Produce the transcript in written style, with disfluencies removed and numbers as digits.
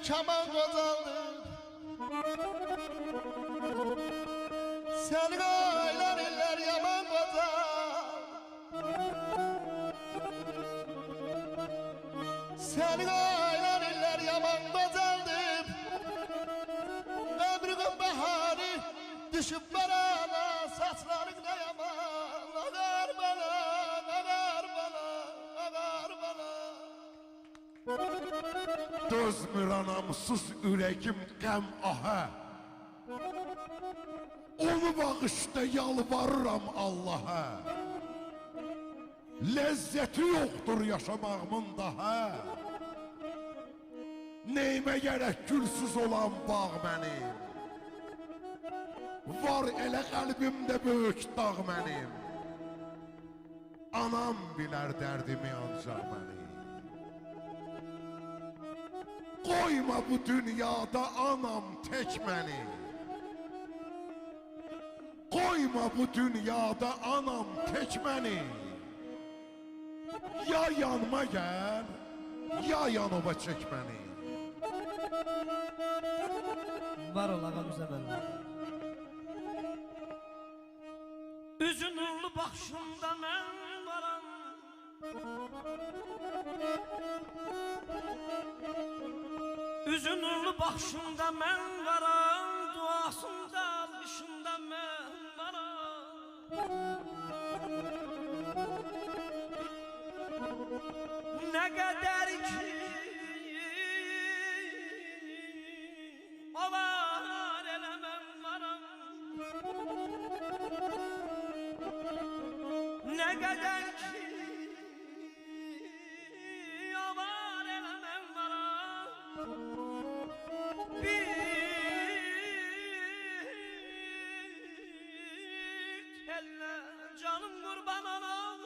kaman qozaldı. Sen qaylar eller yaman qozal. Sen qaylar eller yaman qozaldı. Ömrümün baharı düşüp barana, saçların da yaman. Ağar bana, ağar bana, ağar bana. Dözmür anamsız ürəkim qəm aha. Onu bağışda yalvarıram Allaha. Ləzzəti yoxdur yaşamağımın daha. Neyimə gərək gülsüz olan bağ mənim. Var elə qəlbimdə böyük dağ mənim. Anam bilər dərdimi ancaq mənim. Qoyma bu dünyada anam tək məni. Qoyma bu dünyada anam tək məni. Ya yanıma gəl, ya yanıma çək məni. Var ol ağa Müzəmməllər. Üzün nurlu baxışında mən varam. Üzün nurlu baxışında mən varam. Duasında, alqışında mən varam. Nə qədər ki olar elə mən varam. Ne kadar ki olar elə mən varam. Bir kelle canım qurban olam.